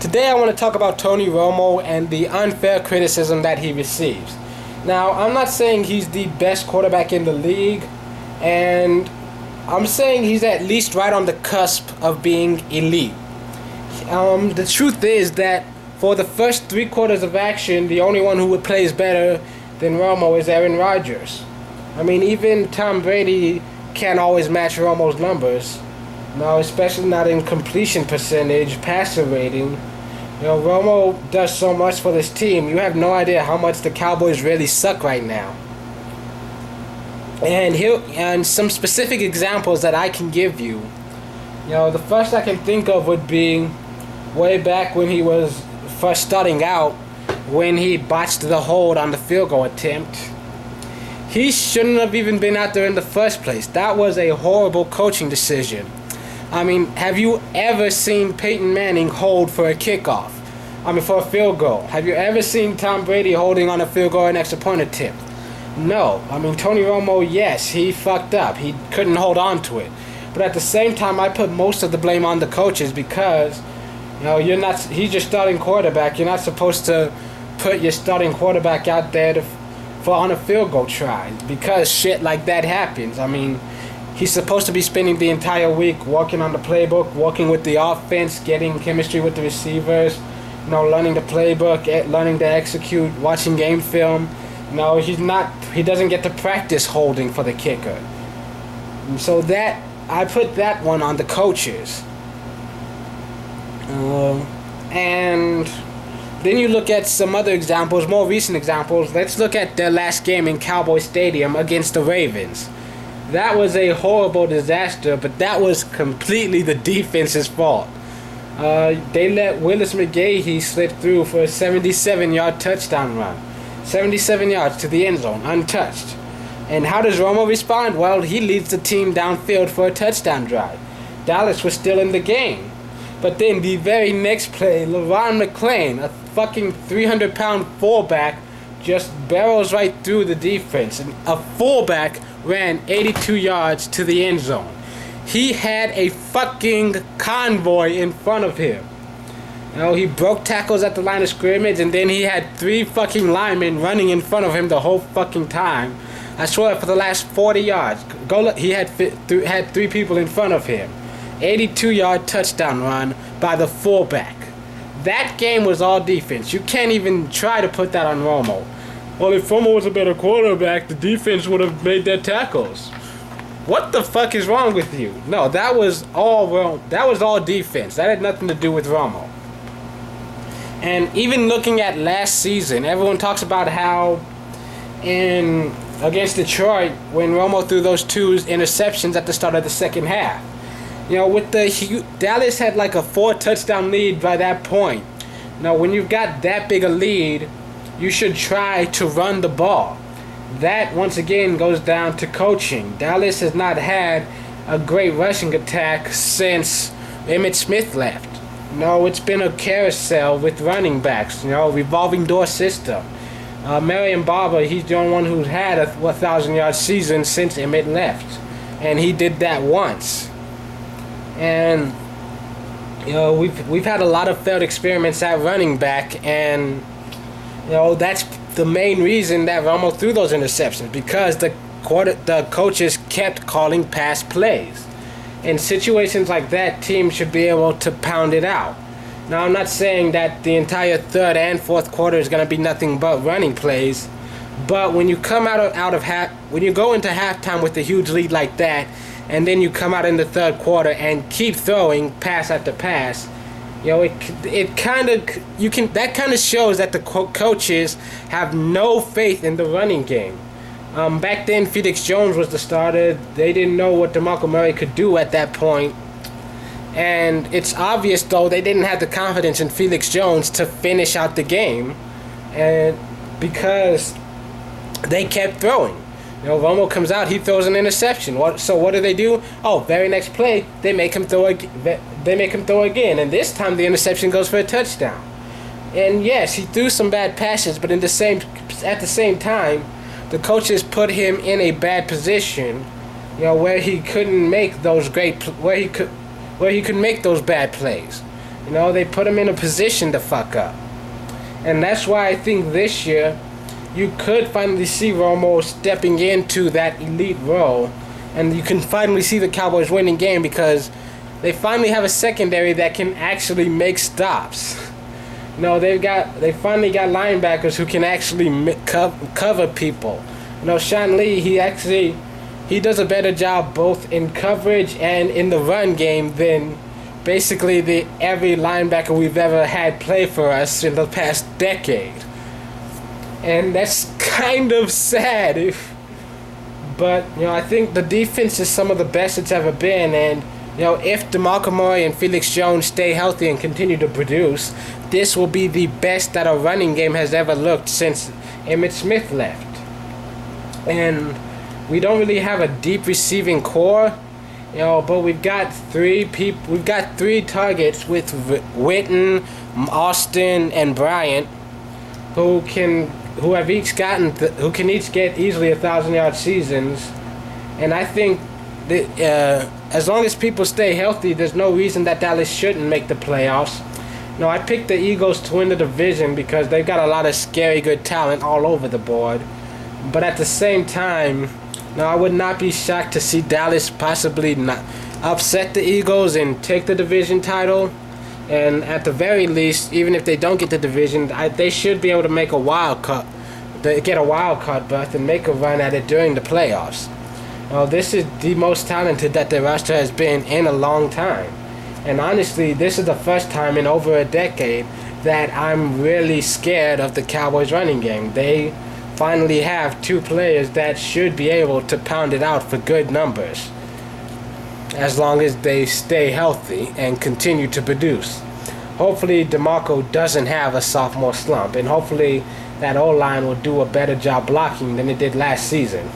Today I want to talk about Tony Romo and the unfair criticism that he receives. Now, I'm not saying he's the best quarterback in the league, and I'm saying he's at least right on the cusp of being elite. The truth is that for the first 3 quarters of action, the only one who plays better than Romo is Aaron Rodgers. I mean, even Tom Brady can't always match Romo's numbers. No, especially not in completion percentage, passer rating. Romo does so much for this team. You have no idea how much the Cowboys really suck right now. And some specific examples that I can give you. The first I can think of would be way back when he was first starting out, when he botched the hold on the field goal attempt. He shouldn't have even been out there in the first place. That was a horrible coaching decision. I mean, have you ever seen Peyton Manning hold for a kickoff? For a field goal. Have you ever seen Tom Brady holding on a field goal or an extra point attempt? No. Tony Romo, yes, he fucked up. He couldn't hold on to it. But at the same time, I put most of the blame on the coaches because, he's your starting quarterback. You're not supposed to put your starting quarterback out there on a field goal try because shit like that happens. He's supposed to be spending the entire week working on the playbook, working with the offense, getting chemistry with the receivers, learning the playbook, learning to execute, watching game film. He doesn't get to practice holding for the kicker. So I put that one on the coaches. And then you look at some other examples, more recent examples. Let's look at their last game in Cowboy Stadium against the Ravens. That was a horrible disaster, but that was completely the defense's fault. They let Willis McGahee slip through for a 77-yard touchdown run. 77 yards to the end zone, untouched. And how does Romo respond? Well, he leads the team downfield for a touchdown drive. Dallas was still in the game. But then the very next play, LeVon McClain, a fucking 300-pound fullback, just barrels right through the defense. And a fullback ran 82 yards to the end zone. He had a fucking convoy in front of him. He broke tackles at the line of scrimmage, and then he had 3 fucking linemen running in front of him the whole fucking time. I swear, for the last 40 yards, he had 3 people in front of him. 82-yard touchdown run by the fullback. That game was all defense. You can't even try to put that on Romo. Well, if Romo was a better quarterback, the defense would have made their tackles. What the fuck is wrong with you? No, that was all wrong. That was all defense. That had nothing to do with Romo. And even looking at last season, everyone talks about how against Detroit, when Romo threw those 2 interceptions at the start of the second half. Dallas had like a 4-touchdown lead by that point. When you've got that big a lead, you should try to run the ball. That, once again, goes down to coaching. Dallas has not had a great rushing attack since Emmitt Smith left. It's been a carousel with running backs, revolving door system. Marion Barber, he's the only one who's had a 1,000-yard season since Emmitt left. And he did that once. And, we've had a lot of failed experiments at running back, and, that's the main reason that Romo threw those interceptions, because the coaches kept calling pass plays. In situations like that, teams should be able to pound it out. Now, I'm not saying that the entire third and fourth quarter is going to be nothing but running plays, but when you come when you go into halftime with a huge lead like that, and then you come out in the third quarter and keep throwing pass after pass, that kind of shows that the coaches have no faith in the running game. Back then, Felix Jones was the starter. They didn't know what DeMarco Murray could do at that point. And it's obvious, though, they didn't have the confidence in Felix Jones to finish out the game, and because they kept throwing. Romo comes out, he throws an interception. So what do? Very next play, they make him throw again, and this time the interception goes for a touchdown. And yes, he threw some bad passes, but at the same time, the coaches put him in a bad position, where he couldn't make those could make those bad plays. They put him in a position to fuck up. And that's why I think this year you could finally see Romo stepping into that elite role. And you can finally see the Cowboys winning game because they finally have a secondary that can actually make stops. They finally got linebackers who can actually cover people. Sean Lee, he does a better job both in coverage and in the run game than basically every linebacker we've ever had play for us in the past decade. And that's kind of sad. But, I think the defense is some of the best it's ever been. And, if DeMarco Murray and Felix Jones stay healthy and continue to produce, this will be the best that a running game has ever looked since Emmitt Smith left. And we don't really have a deep receiving core, but we've got three targets with Witten, Austin, and Bryant, who can each get easily 1,000-yard seasons. And I think that as long as people stay healthy, there's no reason that Dallas shouldn't make the playoffs. I picked the Eagles to win the division because they've got a lot of scary good talent all over the board. But at the same time, I would not be shocked to see Dallas possibly not upset the Eagles and take the division title. And at the very least, even if they don't get the division, they should be able to make a wild card, get a wild card berth and make a run at it during the playoffs. This is the most talented that the roster has been in a long time. And honestly, this is the first time in over a decade that I'm really scared of the Cowboys running game. They finally have two players that should be able to pound it out for good numbers, as long as they stay healthy and continue to produce. Hopefully DeMarco doesn't have a sophomore slump, and hopefully that O-line will do a better job blocking than it did last season.